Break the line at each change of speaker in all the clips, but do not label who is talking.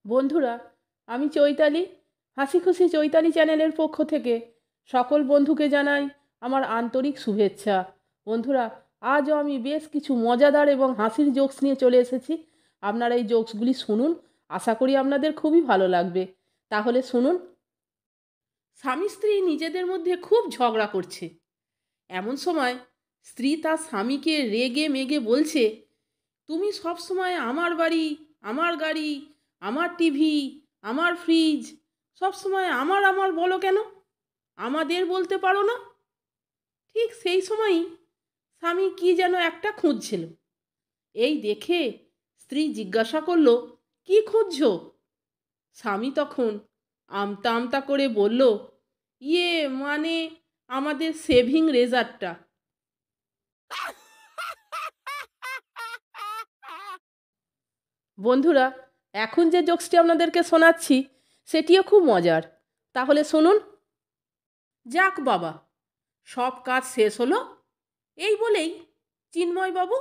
বন্ধুরা, আমি চৈতালি, হাসি খুশি চৈতালি চ্যানেলের পক্ষ থেকে সকল বন্ধুকে জানাই আমার আন্তরিক শুভেচ্ছা। বন্ধুরা, আজও আমি বেশ কিছু মজাদার এবং হাসির জোকস নিয়ে চলে এসেছি। আপনারা এই জোকসগুলি শুনুন, আশা করি আপনাদের খুবই ভালো লাগবে। তাহলে শুনুন। স্বামী স্ত্রী নিজেদের মধ্যে খুব ঝগড়া করছে। এমন সময় স্ত্রী তার স্বামীকে রেগে মেগে বলছে, তুমি সবসময় আমার বাড়ি, আমার গাড়ি, আমার টিভি, আমার ফ্রিজ, সবসময় আমার আমার বলো কেন? আমাদের বলতে পারো না? ঠিক সেই সময়ই স্বামী কি যেন একটা খুঁজছিল। এই দেখে স্ত্রী জিজ্ঞাসা করল, কি খুঁজছো? স্বামী তখন আমতা আমতা করে বলল, ইয়ে মানে আমাদের সেভিং রেজারটা। বন্ধুরা, এখন যে জোকসটি আপনাদেরকে শোনাচ্ছি সেটিও খুব মজার। তাহলে শুনুন। যাক বাবা, সব কাজ শেষ হলো, এই বলেই চিন্ময়বাবু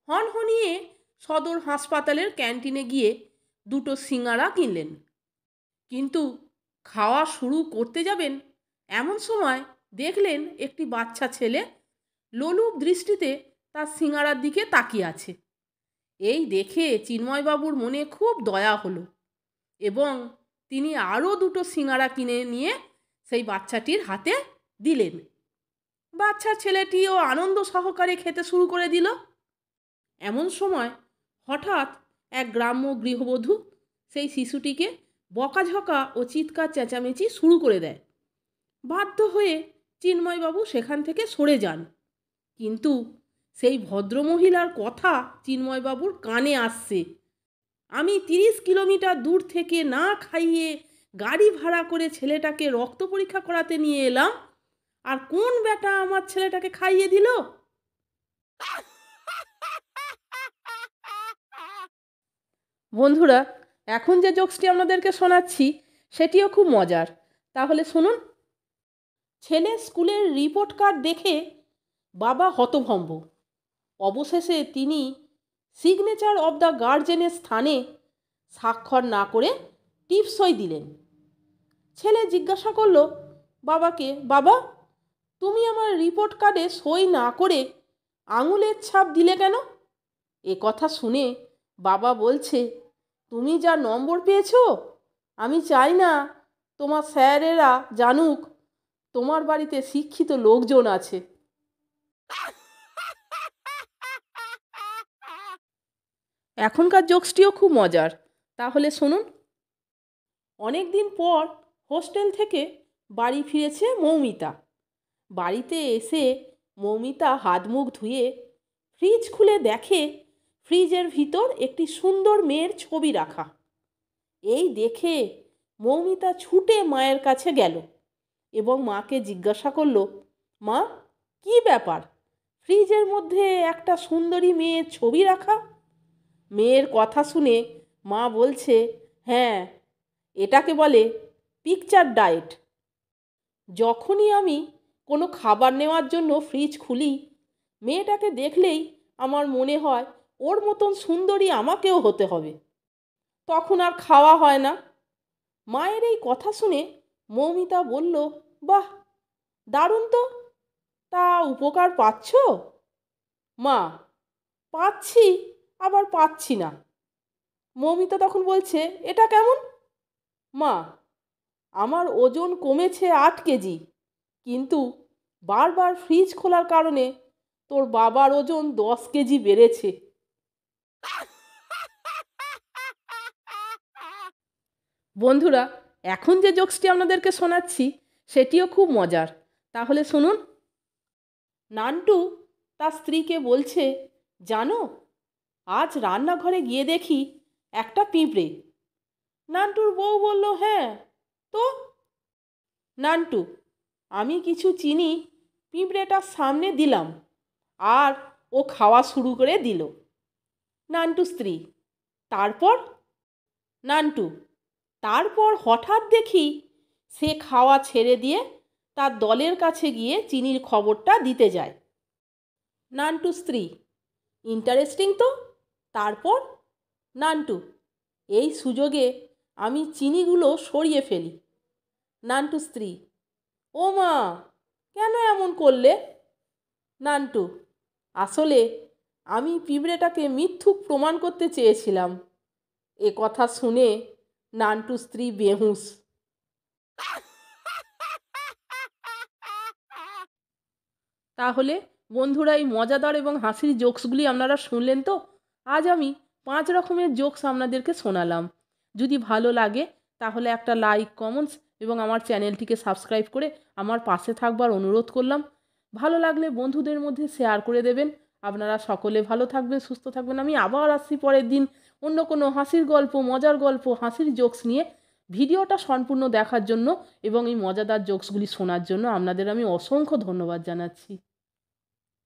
হনহনিয়ে সদর হাসপাতালের ক্যান্টিনে গিয়ে দুটো সিঙাড়া কিনলেন। কিন্তু খাওয়া শুরু করতে যাবেন এমন সময় দেখলেন একটি বাচ্চা ছেলে লোলুপ দৃষ্টিতে তার সিঙাড়ার দিকে তাকিয়ে আছে। এই দেখে চিন্ময়বাবুর মনে খুব দয়া হলো এবং তিনি আরও দুটো সিঙাড়া কিনে নিয়ে সেই বাচ্চাটির হাতে দিলেন। বাচ্চা ছেলেটিও আনন্দ সহকারে খেতে শুরু করে দিল। এমন সময় হঠাৎ এক গ্রাম্য গৃহবধূ সেই শিশুটিকে বকাঝকা ও চিৎকার চেঁচামেচি শুরু করে দেয়। বাধ্য হয়ে চিন্ময়বাবু সেখান থেকে সরে যান। কিন্তু সেই ভদ্রমহিলার কথা চিন্ময়বাবুর কানে আসছে, আমি 30 কিলোমিটার দূর থেকে না খাইয়ে গাড়ি ভাড়া করে ছেলেটাকে রক্ত পরীক্ষা করাতে নিয়ে এলাম, আর কোন বেটা আমার ছেলেটাকে খাইয়ে দিল? বন্ধুরা, এখন যে জোকসটি আপনাদেরকে শোনাচ্ছি সেটিও খুব মজার। তাহলে শুনুন। ছেলে স্কুলের রিপোর্ট কার্ড দেখে বাবা হতভম্ব। অবশেষে তিনি সিগনেচার অব দ্য গার্জেনের স্থানে স্বাক্ষর না করে টিপসই দিলেন। ছেলে জিজ্ঞাসা করল বাবাকে, বাবা, তুমি আমার রিপোর্ট কার্ডে সই না করে আঙুলের ছাপ দিলে কেন? এ কথা শুনে বাবা বলছে, তুমি যা নম্বর পেয়েছো, আমি চাই না তোমার স্যারেরা জানুক তোমার বাড়িতে শিক্ষিত লোকজন আছে। এখনকার জোকসটিও খুব মজার। তাহলে শুনুন। অনেক দিন পর হোস্টেল থেকে বাড়ি ফিরেছে মৌমিতা। বাড়িতে এসে মৌমিতা হাত মুখ ধুয়ে ফ্রিজ খুলে দেখে ফ্রিজের ভিতর একটি সুন্দর মেয়ের ছবি রাখা। এই দেখে মৌমিতা ছুটে মায়ের কাছে গেল এবং মাকে জিজ্ঞাসা করল, মা, কি ব্যাপার, ফ্রিজের মধ্যে একটা সুন্দরী মেয়ের ছবি রাখা? মেয়ের কথা শুনে মা বলছে, হ্যাঁ, এটাকে বলে পিকচার ডায়েট। যখনই আমি কোনো খাবার নেওয়ার জন্য ফ্রিজ খুলি, মেয়েটাকে দেখলেই আমার মনে হয় ওর মতন সুন্দরী আমাকেও হতে হবে, তখন আর খাওয়া হয় না। মায়ের এই কথা শুনে মৌমিতা বলল, বাহ, দারুণ তো, তা উপকার পাচ্ছ? মা, পাচ্ছি আবার পাচ্ছি না। মৌমিতা তখন বলছে, এটা কেমন? মা, আমার ওজন কমেছে 8 কেজি, কিন্তু বারবার ফ্রিজ খোলার কারণে তোর বাবার ওজন 10 কেজি বেড়েছে। বন্ধুরা, এখন যে জোকসটি আপনাদেরকে শোনাচ্ছি সেটিও খুব মজার। তাহলে শুনুন। নান্টু তার স্ত্রীকে বলছে, জানো, আজ রান্নাঘরে গিয়ে দেখি একটা পিঁপড়ে। নান্টুর বউ বলল, হ্যাঁ তো? নান্টু, আমি কিছু চিনি পিঁপড়েটার সামনে দিলাম আর ও খাওয়া শুরু করে দিল। নান্টু স্ত্রী, তারপর? নান্টু, তারপর হঠাৎ দেখি সে খাওয়া ছেড়ে দিয়ে তার দলের কাছে গিয়ে চিনির খবরটা দিতে যায়। নান্টু স্ত্রী, ইন্টারেস্টিং তো, তারপর? নান্টু, এই সুযোগে আমি চিনিগুলো সরিয়ে ফেলি। নান্টু স্ত্রী: ও মা, কেন এমন করলে? নান্টু: আসলে আমি পিঁপড়েটাকে মিথ্যুক প্রমাণ করতে চেয়েছিলাম। এ কথা শুনে নান্টু স্ত্রী বেহুঁশ। তাহলে বন্ধুরা, এই মজাদার এবং হাসির জোকসগুলি আপনারা শুনলেন তো? আজ আমি 5 রকমের জোকস আপনাদেরকে শোনালাম। যদি ভালো লাগে তাহলে একটা লাইক, কমেন্টস এবং আমার চ্যানেলটিকে সাবস্ক্রাইব করে আমার পাশে থাকবার অনুরোধ করলাম। ভালো লাগলে বন্ধুদের মধ্যে শেয়ার করে দেবেন। আপনারা সকলে ভালো থাকবেন, সুস্থ থাকবেন। আমি আবার আসছি পরের দিন অন্য কোনো হাসির গল্প, মজার গল্প, হাসির জোকস নিয়ে। ভিডিওটা সম্পূর্ণ দেখার জন্য এবং এই মজাদার জোকসগুলি শোনার জন্য আপনাদের আমি অসংখ্য ধন্যবাদ জানাচ্ছি।